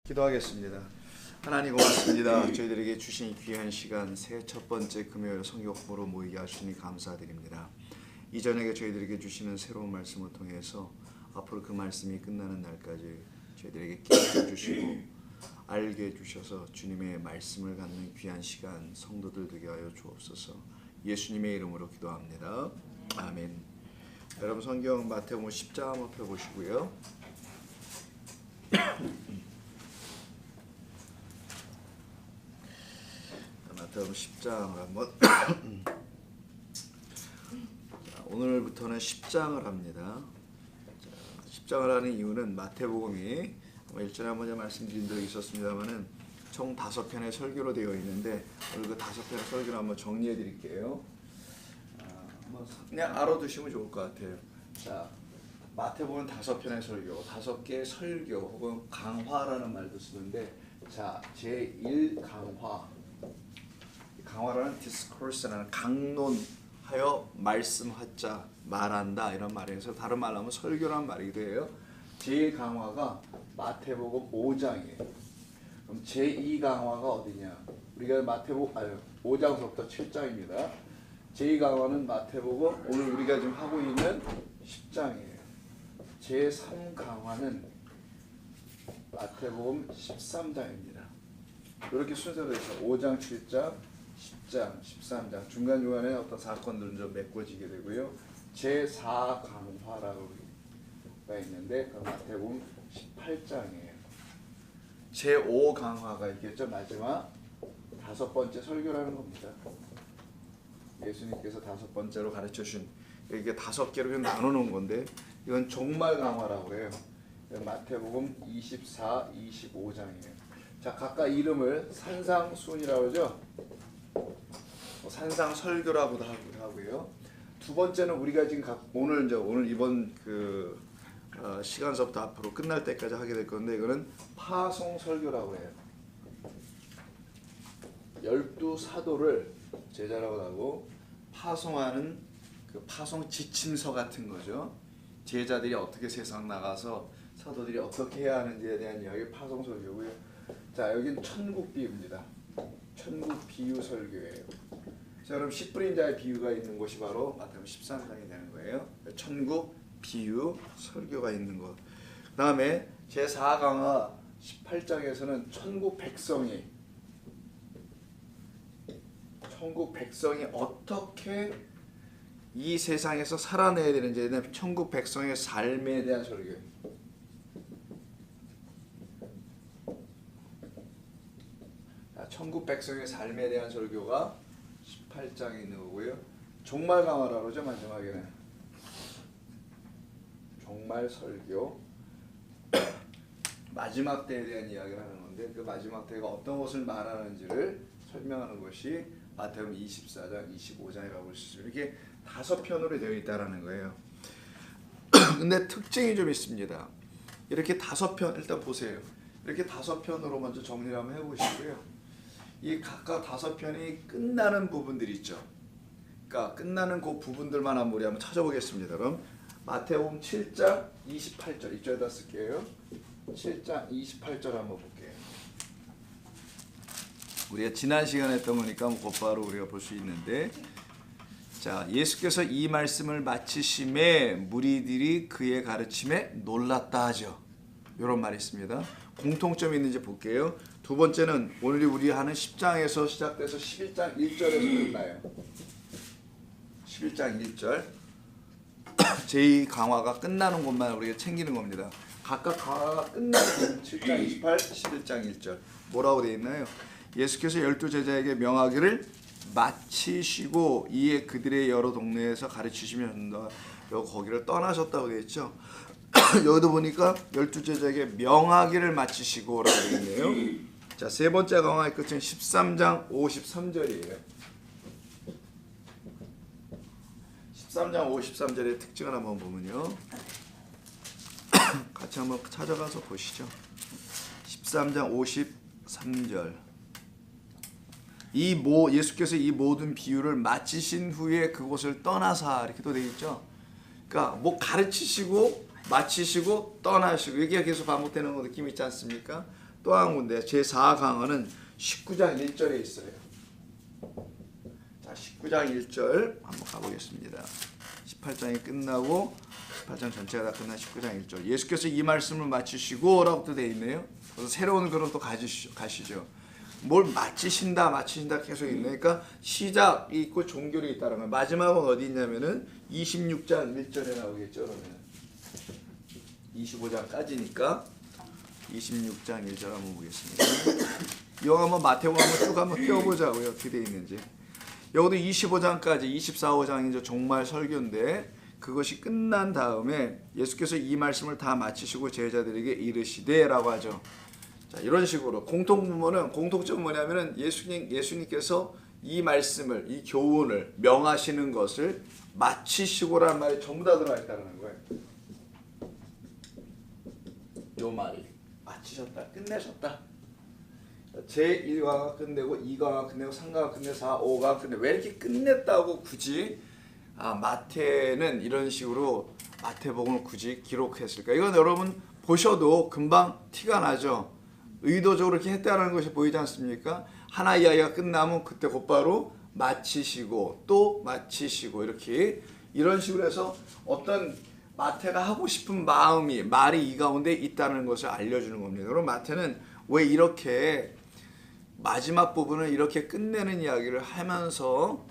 기도하겠습니다. 하나님 고맙습니다. 저희들에게 주신 귀한 시간 새 첫 번째 금요일 성경 공부로 모이게 하시니 감사드립니다. 이 저녁에 저희들에게 주시는 새로운 말씀을 통해서 앞으로 그 말씀이 끝나는 날까지 저희들에게 깨닫게 주시고 알게 해주셔서 주님의 말씀을 갖는 귀한 시간 성도들 되게 하여 주옵소서. 예수님의 이름으로 기도합니다. 아멘. 여러분 성경 마태복음 10장 한번 펴보시고요. 마태복음 10장을 한번 오늘부터는 10장을 합니다. 10장을 하는 이유는 마태복음이 일전에 한번 말씀드린 적이 있었습니다만은 총 5편의 설교로 되어 있는데 오늘 그 5편의 설교를 한번 정리해 드릴게요. 그냥 알아두시면 좋을 것 같아요. 자, 마태복음 5편의 설교, 5개의 설교 혹은 강화라는 말도 쓰는데, 자, 제1강화, 강화라는 디스코스라는 강론하여 말씀하자, 말한다 이런 말에서 다른 말로 하면 설교라는 말이기도 해요. 제1강화가 마태복음 5장이에요. 그럼 제2강화가 어디냐? 우리가 마태복음 5장서부터 7장입니다. 제2강화는 마태복음 오늘 우리가 지금 하고 있는 10장이에요. 제3강화는 마태복음 13장입니다. 이렇게 순서로 해서 5장, 7장, 10장, 13장 중간중간에 어떤 사건들은 좀 메꿔지게 되고요. 제4강화라고 있는데 그 마태복음 18장이에요. 제5강화가 있겠죠. 마지막 5번째 설교라는 겁니다. 예수님께서 5번째로 가르쳐주신 이게 5개로 나누는 건데 이건 종말 강화라고 해요. 마태복음 24, 25장이에요. 자, 각각 이름을 산상순이라고 하죠. 산상설교라고도 하고요. 두 번째는 우리가 지금 오늘 이번 시간서부터 앞으로 끝날 때까지 하게 될 건데 이거는 파송설교라고 해요. 12사도를 제자라고 하고 파송하는 그 파송 지침서 같은 거죠. 제자들이 어떻게 세상 나가서 사도들이 어떻게 해야 하는지에 대한 이야기 파송설교고요. 자, 여기는 천국 비유입니다. 천국 비유 설교예요. 자, 그럼 10분인 자의 비유가 있는 곳이 바로 마태복음 13장이 되는 거예요. 천국 비유 설교가 있는 곳. 그 다음에 제4강화 18장에서는 천국 백성이 어떻게 이 세상에서 살아내야 되는지에 대한 천국 백성의 삶에 대한 설교. 천국 백성의 삶에 대한 설교가 18장에 있는 거고요. 종말 강화라고 그러죠. 마지막에는 종말 설교. 마지막 때에 대한 이야기를 하는 건데 그 마지막 때가 어떤 것을 말하는지를 설명하는 것이 마태복음 24장, 25장이라고 볼 수 있습니다. 이렇게 5편으로 되어 있다라는 거예요. 근데 특징이 좀 있습니다. 이렇게 5편 일단 보세요. 이렇게 5편으로 먼저 정리를 한번 해보시고요. 이 각각 5편이 끝나는 부분들이 있죠. 그러니까 끝나는 그 부분들만 우리 한번 찾아보겠습니다. 그럼 마태복음 7장 28절 이쪽에다 쓸게요. 7장 28절 한번 볼게요. 우리가 지난 시간에 했던 거니까 곧바로 우리가 볼 수 있는데, 자, 예수께서 이 말씀을 마치심에 무리들이 그의 가르침에 놀랐다 하죠. 이런 말이 있습니다. 공통점이 있는지 볼게요. 두 번째는 오늘 우리 하는 10장에서 시작돼서 11장 1절에서 끝나요. 11장 1절 제2강화가 끝나는 것만 우리가 챙기는 겁니다. 각각 강화가 끝나는 7장 28, 11장 1절 뭐라고 되어 있나요? 예수께서 12제자에게 명하기를 마치시고 이에 그들의 여러 동네에서 가르치시며 거기를 떠나셨다고 되어 있죠. 여기도 보니까 12제자에게 명하기를 마치시고 라고 되어 있네요. 자, 세 번째 강화의 끝은 13장 53절이에요. 13장 53절의 특징을 한번 보면요. 같이 한번 찾아가서 보시죠. 13장 53절. 예수께서 이 모든 비유를 마치신 후에 그곳을 떠나사 이렇게도 되어 있죠. 그러니까 뭐 가르치시고 마치시고 떠나시고 이게 계속 반복되는 거 느낌 있지 않습니까? 또 한 군데 제4강언은 19장 1절에 있어요. 자, 19장 1절 한번 가보겠습니다. 18장이 끝나고 18장 전체가 다 끝난 19장 1절. 예수께서 이 말씀을 마치시고 라고 또 되어 있네요. 그래서 새로운 글은 또 가시죠. 뭘 마치신다 계속 있네. 그러니까 시작이 있고 종결이 있다는 거예요. 마지막은 어디 있냐면은 26장 1절에 나오겠죠. 그러면 25장까지니까 26장 1절 한번 보겠습니다. 이거 한번 마태복음 한번 쭉 한번 띄워보자고요. 어떻게 되어 있는지. 여기도 25장까지 24장이 이제 종말 설교인데 그것이 끝난 다음에 예수께서 이 말씀을 다 마치시고 제자들에게 이르시되라고 하죠. 자, 이런 식으로 공통점은 뭐냐면은 예수님께서 이 말씀을, 이 교훈을 명하시는 것을 마치시고라는 말이 전부 다 들어가 있다는 거예요. 요 말이 마치셨다, 끝내셨다. 제1강가 끝내고 2강가 끝내고 3강가 끝내고 4, 5강가 끝내고 왜 이렇게 끝냈다고 굳이 마태는 이런 식으로 마태복음을 굳이 기록했을까? 이건 여러분 보셔도 금방 티가 나죠. 의도적으로 이렇게 했다는 것이 보이지 않습니까? 하나 이야기가 끝나면 그때 곧바로 마치시고 또 마치시고 이렇게 이런 식으로 해서 어떤 마태가 하고 싶은 말이 이 가운데 있다는 것을 알려주는 겁니다. 그럼 마태는 왜 이렇게 마지막 부분을 이렇게 끝내는 이야기를 하면서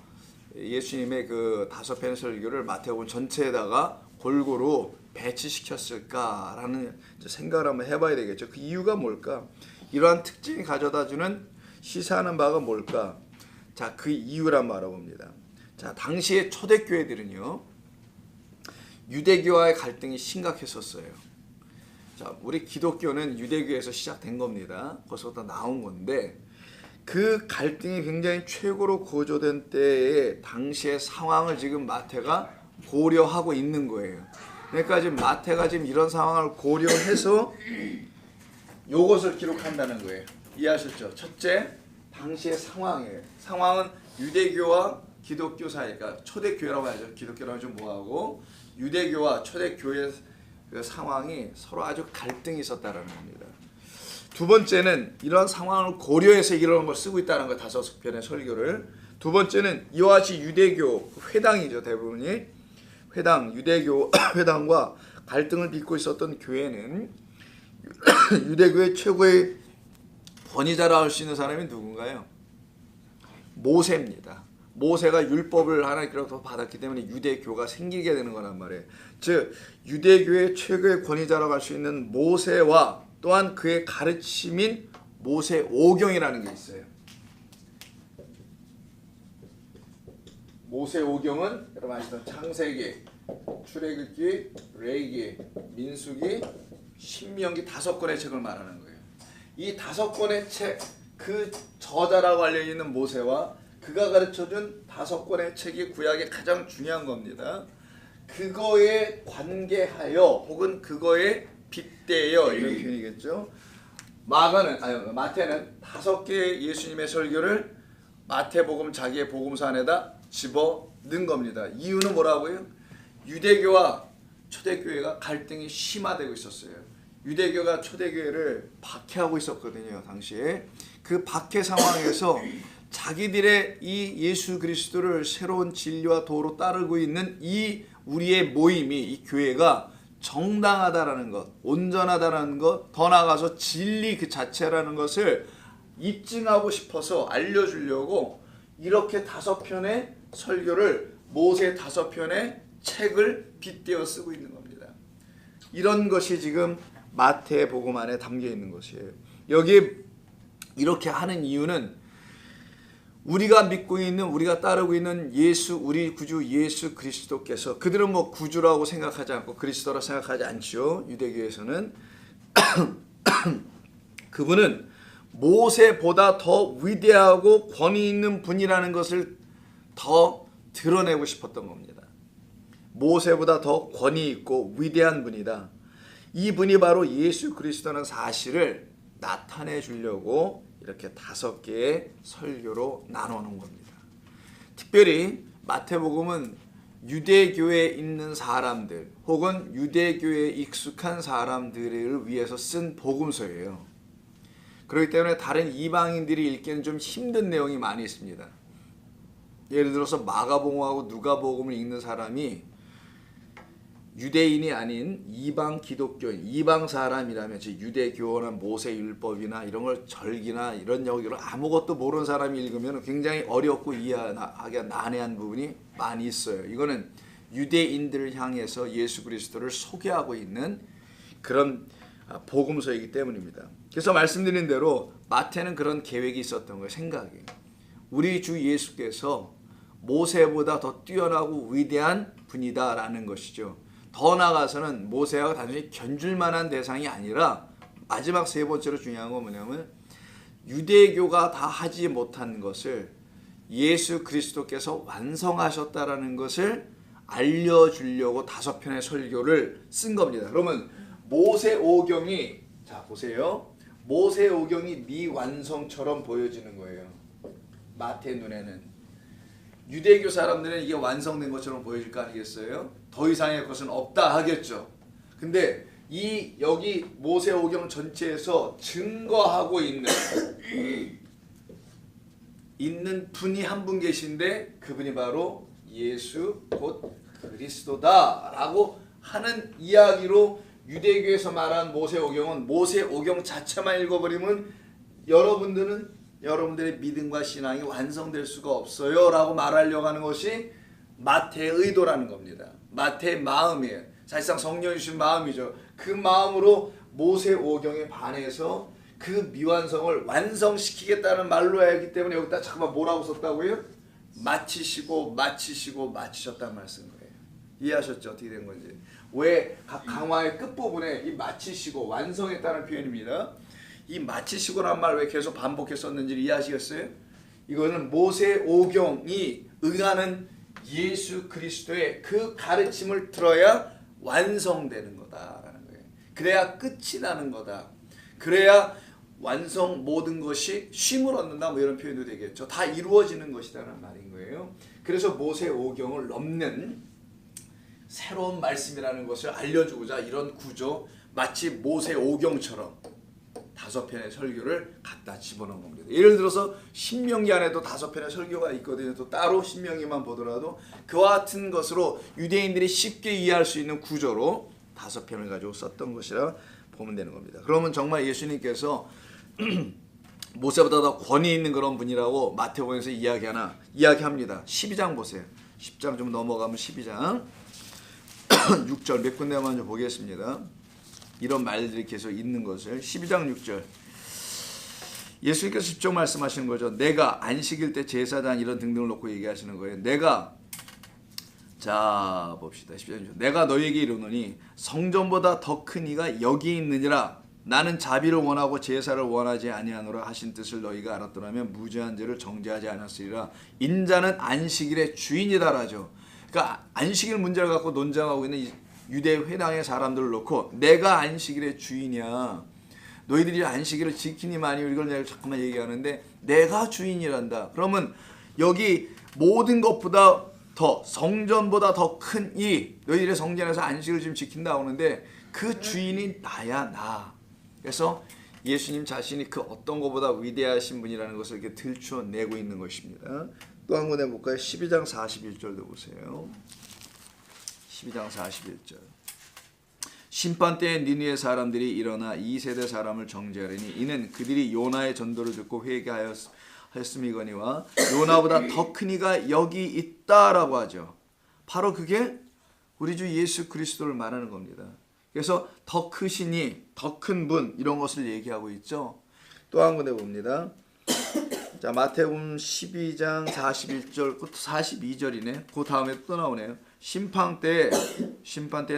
예수님의 그 5편 설교를 마태복음 전체에다가 골고루 배치시켰을까라는 생각을 한번 해봐야 되겠죠. 그 이유가 뭘까? 이러한 특징이 가져다주는 시사하는 바가 뭘까? 자, 그 이유를 한번 알아봅니다. 자, 당시의 초대교회들은요, 유대교와의 갈등이 심각했었어요. 자, 우리 기독교는 유대교에서 시작된 겁니다. 거기서부터 나온 건데 그 갈등이 굉장히 최고로 고조된 때에 당시의 상황을 지금 마태가 고려하고 있는 거예요. 그러니까 지금 마태가 지금 이런 상황을 고려해서 요것을 기록한다는 거예요. 이해하셨죠? 첫째, 당시의 상황이에요. 상황은 유대교와 기독교 사이, 그러니까 초대교회라고 하죠. 기독교라고 좀 뭐하고 유대교와 초대교회 그 상황이 서로 아주 갈등이 있었다는 겁니다. 두 번째는 이런 상황을 고려해서 이런 걸 쓰고 있다는 거예요. 5편의 설교를. 두 번째는 이와 같이 유대교 회당이죠. 대부분이 유대교 회당과 갈등을 빚고 있었던 교회는 유대교의 최고의 권위자라 할 수 있는 사람이 누군가요? 모세입니다. 모세가 율법을 하나님께로부터 받았기 때문에 유대교가 생기게 되는 거란 말이에요. 즉 유대교의 최고의 권위자라고 할 수 있는 모세와 또한 그의 가르침인 모세오경이라는 게 있어요. 모세오경은 여러분 아시던 창세기, 출애굽기, 레위기, 민수기, 신명기 5권의 책을 말하는 거예요. 이 5권의 책, 그 저자라고 알려있는 모세와 그가 가르쳐준 5권의 책이 구약의 가장 중요한 겁니다. 그거에 관계하여 혹은 그거에 빗대어 이런 표현이겠죠. 마태는 5개의 예수님의 설교를 마태복음 자기의 복음서 안에다 집어넣은 겁니다. 이유는 뭐라고요? 유대교와 초대교회가 갈등이 심화되고 있었어요. 유대교가 초대교회를 박해하고 있었거든요. 당시에 그 박해 상황에서 자기들의 이 예수 그리스도를 새로운 진리와 도로 따르고 있는 이 우리의 모임이, 이 교회가 정당하다라는 것, 온전하다라는 것, 더 나아가서 진리 그 자체라는 것을 입증하고 싶어서 알려주려고 이렇게 5편의 설교를 모세 5편의 책을 빗대어 쓰고 있는 겁니다. 이런 것이 지금 마태복음 안에 담겨 있는 것이에요. 여기 이렇게 하는 이유는 우리가 믿고 있는, 우리가 따르고 있는 우리 구주 예수 그리스도께서, 그들은 뭐 구주라고 생각하지 않고 그리스도라고 생각하지 않죠. 유대교에서는 그분은 모세보다 더 위대하고 권위 있는 분이라는 것을 더 드러내고 싶었던 겁니다. 모세보다 더 권위 있고 위대한 분이다. 이 분이 바로 예수 그리스도라는 사실을 나타내 주려고 이렇게 5개의 설교로 나누는 겁니다. 특별히 마태복음은 유대교에 있는 사람들 혹은 유대교에 익숙한 사람들을 위해서 쓴 복음서예요. 그렇기 때문에 다른 이방인들이 읽기에는 좀 힘든 내용이 많이 있습니다. 예를 들어서 마가복음하고 누가복음을 읽는 사람이 유대인이 아닌 이방 기독교인, 이방 사람이라면 즉 유대교나 모세율법이나 이런 걸 절기나 이런 여기를 아무것도 모르는 사람이 읽으면 굉장히 어렵고 이해하기가 난해한 부분이 많이 있어요. 이거는 유대인들을 향해서 예수 그리스도를 소개하고 있는 그런 복음서이기 때문입니다. 그래서 말씀드린 대로 마태는 그런 계획이 있었던 거예요. 생각이. 우리 주 예수께서 모세보다 더 뛰어나고 위대한 분이다라는 것이죠. 더 나아가서는 모세와 단순히 견줄 만한 대상이 아니라 마지막 세 번째로 중요한 건 뭐냐면 유대교가 다 하지 못한 것을 예수 그리스도께서 완성하셨다라는 것을 알려주려고 5편의 설교를 쓴 겁니다. 그러면 모세오경이, 자 보세요, 모세오경이 미완성처럼 보여지는 거예요. 마태 눈에는. 유대교 사람들은 이게 완성된 것처럼 보여질 거 아니겠어요? 더 이상의 것은 없다 하겠죠. 근데 이 여기 모세오경 전체에서 증거하고 있는 분이 한 분 계신데 그분이 바로 예수 곧 그리스도다라고 하는 이야기로 유대교에서 말한 모세오경은 모세오경 자체만 읽어버리면 여러분들의 믿음과 신앙이 완성될 수가 없어요 라고 말하려고 하는 것이 마태의 의도라는 겁니다. 마태의 마음이에요. 사실상 성령이 주신 마음이죠. 그 마음으로 모세오경에 반해서 그 미완성을 완성시키겠다는 말로 하기 때문에 여기다 잠깐만 뭐라고 썼다고요? 마치시고 마치셨다는 말씀 거예요. 이해하셨죠? 어떻게 된 건지. 왜 각 강화의 끝부분에 이 마치시고 완성했다는 표현입니다. 이 마치시고란 말 왜 계속 반복해서 썼는지 이해하시겠어요? 이거는 모세오경이 응하는 예수 그리스도의 그 가르침을 들어야 완성되는 거다라는 거예요. 그래야 끝이 나는 거다. 그래야 완성 모든 것이 쉼을 얻는다 뭐 이런 표현도 되겠죠. 다 이루어지는 것이라는 말인 거예요. 그래서 모세오경을 넘는 새로운 말씀이라는 것을 알려주고자 이런 구조, 마치 모세오경처럼 5편의 설교를 갖다 집어넣은 겁니다. 예를 들어서 신명기 안에도 5편의 설교가 있거든요. 또 따로 신명기만 보더라도 그와 같은 것으로 유대인들이 쉽게 이해할 수 있는 구조로 5편을 가지고 썼던 것이라 보면 되는 겁니다. 그러면 정말 예수님께서 모세보다 더 권위 있는 그런 분이라고 마태복음에서 이야기합니다. 12장 보세요. 10장 좀 넘어가면 12장 6절 몇 군데만 좀 보겠습니다. 이런 말들이 계속 있는 것을 12장 6절 예수님께서 직접 말씀하시는 거죠. 내가 안식일 때 제사장 이런 등등을 놓고 얘기하시는 거예요. 자 봅시다. 12장 6절 내가 너희에게 이르노니 성전보다 더 큰 이가 여기 있느니라. 나는 자비를 원하고 제사를 원하지 아니하노라 하신 뜻을 너희가 알았더라면 무죄한 죄를 정죄하지 않았으리라. 인자는 안식일의 주인이다라죠. 그러니까 안식일 문제를 갖고 논쟁하고 있는 유대 회당의 사람들을 놓고 내가 안식일의 주인이야. 너희들이 안식일을 지키니만이 이걸 내가 잠깐만 얘기하는데 내가 주인이란다. 그러면 여기 모든 것보다 더 성전보다 더 큰 이 너희들의 성전에서 안식을 지금 지킨다고 하는데 그 주인이 나야 나. 그래서 예수님 자신이 그 어떤 것보다 위대하신 분이라는 것을 이렇게 들추어내고 있는 것입니다. 또 한 번 해볼까요? 12장 41절도 보세요. 12장 41절 심판때에 니느웨 사람들이 일어나 이 세대 사람을 정죄하리니 이는 그들이 요나의 전도를 듣고 회개하였음이거니와 요나보다 더 큰 이가 여기 있다라고 하죠. 바로 그게 우리 주 예수 그리스도를 말하는 겁니다. 그래서 더 크시니 더 큰 분 이런 것을 얘기하고 있죠. 또 한 군데 봅니다. 자 마태복음 12장 41절 42절이네. 그 다음에 또 나오네요. 심판 때에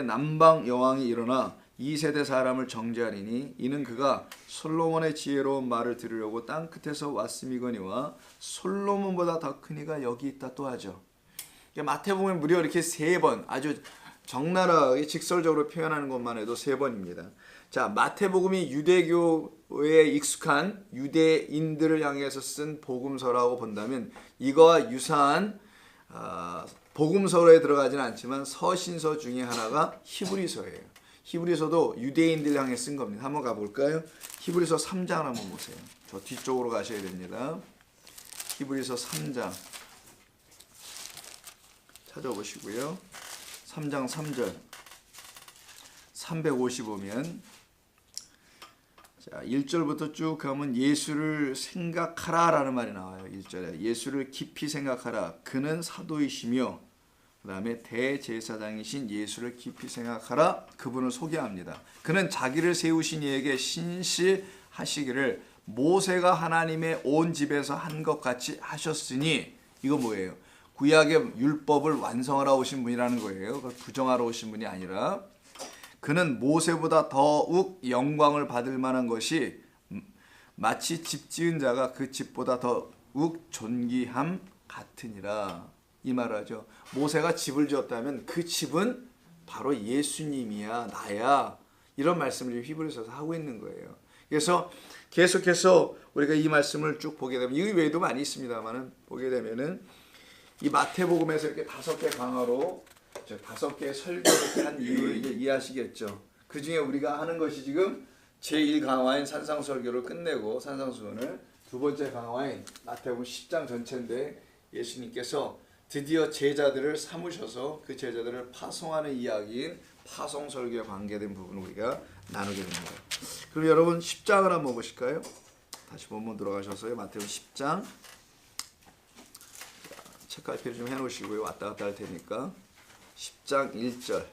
남방 여왕이 일어나 이 세대 사람을 정죄하리니 이는 그가 솔로몬의 지혜로운 말을 들으려고 땅 끝에서 왔음이거니와 솔로몬보다 더 큰 이가 여기 있다 또 하죠. 마태복음에 무려 이렇게 3번 아주 적나라하게 직설적으로 표현하는 것만 해도 3번입니다. 자, 마태복음이 유대교에 익숙한 유대인들을 향해서 쓴 복음서라고 본다면 이거와 유사한 복음서로에 들어가지는 않지만 서신서 중에 하나가 히브리서예요. 히브리서도 유대인들 향해 쓴 겁니다. 한번 가볼까요? 히브리서 3장 한번 보세요. 저 뒤쪽으로 가셔야 됩니다. 히브리서 3장 찾아보시고요. 3장 3절 355면 자 1절부터 쭉 가면 예수를 생각하라 라는 말이 나와요. 1절에 예수를 깊이 생각하라. 그는 사도이시며 그 다음에 대제사장이신 예수를 깊이 생각하라. 그분을 소개합니다. 그는 자기를 세우신 이에게 신실하시기를 모세가 하나님의 온 집에서 한 것 같이 하셨으니 이거 뭐예요? 구약의 율법을 완성하러 오신 분이라는 거예요. 부정하러 오신 분이 아니라 그는 모세보다 더욱 영광을 받을 만한 것이 마치 집 지은 자가 그 집보다 더욱 존귀함 같으니라. 이 말을 하죠. 모세가 집을 지었다면 그 집은 바로 예수님이야, 나야. 이런 말씀을 히브리서에서 하고 있는 거예요. 그래서 계속해서 우리가 이 말씀을 쭉 보게 되면 이 외에도 많이 있습니다만은 보게 되면은 이 마태복음에서 이렇게 5개 강화로 5개의 설교를 한 이유를 이제 이해하시겠죠. 그 중에 우리가 하는 것이 지금 제1강화인 산상설교를 끝내고 산상수훈을 두 번째 강화인 마태복음 10장 전체인데 예수님께서 드디어 제자들을 삼으셔서 그 제자들을 파송하는 이야기인 파송설교에 관계된 부분을 우리가 나누게 됩니다. 그럼 여러분 10장을 한번 보실까요? 다시 본문 들어가셔서요. 마태복음 10장 책갈피를 좀 해놓으시고요. 왔다 갔다 할 테니까 10장 1절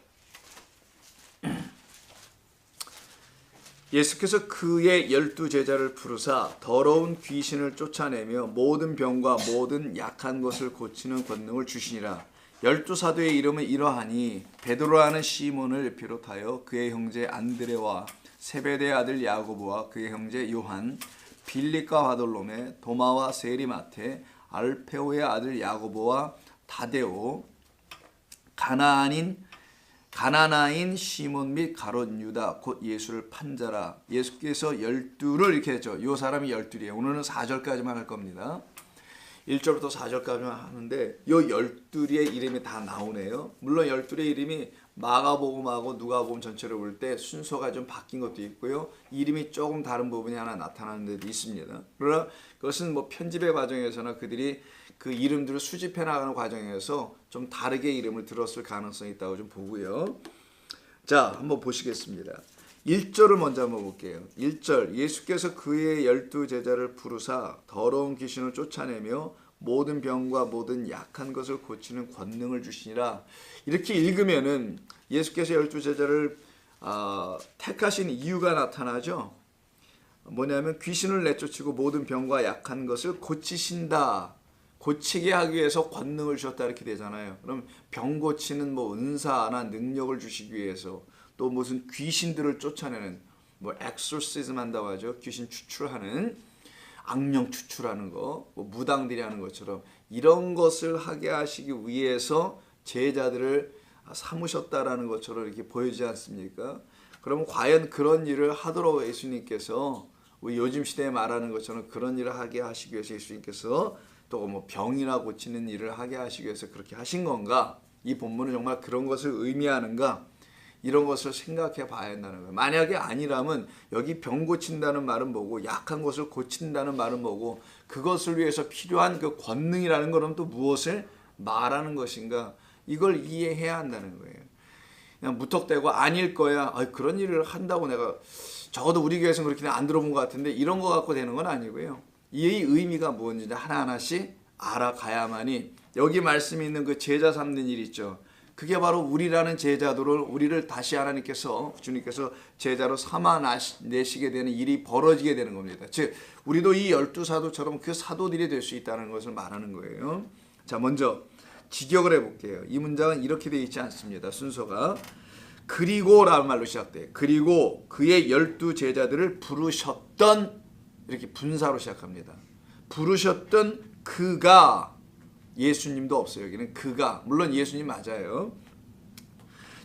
예수께서 그의 12제자를 부르사 더러운 귀신을 쫓아내며 모든 병과 모든 약한 것을 고치는 권능을 주시니라. 12사도의 이름은 이러하니 베드로라는 시몬을 비롯하여 그의 형제 안드레와 세베대의 아들 야고보와 그의 형제 요한, 빌립과 바돌로메, 도마와 세리마테, 알페오의 아들 야고보와 타데오, 가나나인 시몬 및 가롯 유다 곧 예수를 판 자라. 예수께서 12를 이렇게 했죠. 이 사람이 12이에요. 오늘은 4절까지만 할 겁니다. 1절부터 4절까지만 하는데 이 12의 이름이 다 나오네요. 물론 12의 이름이 마가복음하고 누가복음 전체를 볼 때 순서가 좀 바뀐 것도 있고요. 이름이 조금 다른 부분이 하나 나타나는 데도 있습니다. 그러나 그것은 뭐 편집의 과정에서나 그들이 그 이름들을 수집해 나가는 과정에서 좀 다르게 이름을 들었을 가능성이 있다고 좀 보고요. 자, 한번 보시겠습니다. 1절을 먼저 한번 볼게요. 1절 예수께서 그의 12제자를 부르사 더러운 귀신을 쫓아내며 모든 병과 모든 약한 것을 고치는 권능을 주시니라. 이렇게 읽으면은 예수께서 12제자를 택하신 이유가 나타나죠. 뭐냐면 귀신을 내쫓고 모든 병과 약한 것을 고치신다. 고치게 하기 위해서 권능을 주셨다 이렇게 되잖아요. 그럼 병 고치는 뭐 은사나 능력을 주시기 위해서 또 무슨 귀신들을 쫓아내는 뭐 엑소시즘 한다고 하죠. 귀신 추출하는 악령 추출하는 거, 뭐 무당들이 하는 것처럼 이런 것을 하게 하시기 위해서 제자들을 삼으셨다라는 것처럼 이렇게 보여지지 않습니까? 그럼 과연 그런 일을 하도록 예수님께서 우리 요즘 시대에 말하는 것처럼 그런 일을 하게 하시기 위해서 예수님께서 또 뭐 병이나 고치는 일을 하게 하시기 위해서 그렇게 하신 건가? 이 본문은 정말 그런 것을 의미하는가? 이런 것을 생각해 봐야 한다는 거예요. 만약에 아니라면 여기 병 고친다는 말은 뭐고 약한 것을 고친다는 말은 뭐고 그것을 위해서 필요한 그 권능이라는 것은 또 무엇을 말하는 것인가? 이걸 이해해야 한다는 거예요. 그냥 무턱대고 아닐 거야. 그런 일을 한다고 내가 적어도 우리 교회에서는 그렇게 안 들어본 것 같은데 이런 거 갖고 되는 건 아니고요. 이 의미가 무엇인지 하나하나씩 알아가야만이 여기 말씀이 있는 그 제자 삼는 일 있죠. 그게 바로 우리라는 제자들을 우리를 다시 하나님께서 주님께서 제자로 삼아내시게 되는 일이 벌어지게 되는 겁니다. 즉 우리도 이 12사도처럼 그 사도들이 될 수 있다는 것을 말하는 거예요. 자, 먼저 직역을 해볼게요. 이 문장은 이렇게 되어 있지 않습니다. 순서가 그리고 라는 말로 시작돼요. 그리고 그의 12제자들을 부르셨던 이렇게 분사로 시작합니다. 부르셨던 그가 예수님도 없어요. 여기는 그가 물론 예수님 맞아요.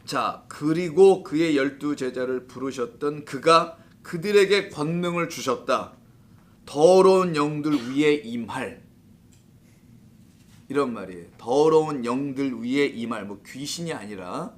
자, 그리고 그의 12제자를 부르셨던 그가 그들에게 권능을 주셨다. 더러운 영들 위에 임할 이런 말이에요. 더러운 영들 위에 임할 뭐 귀신이 아니라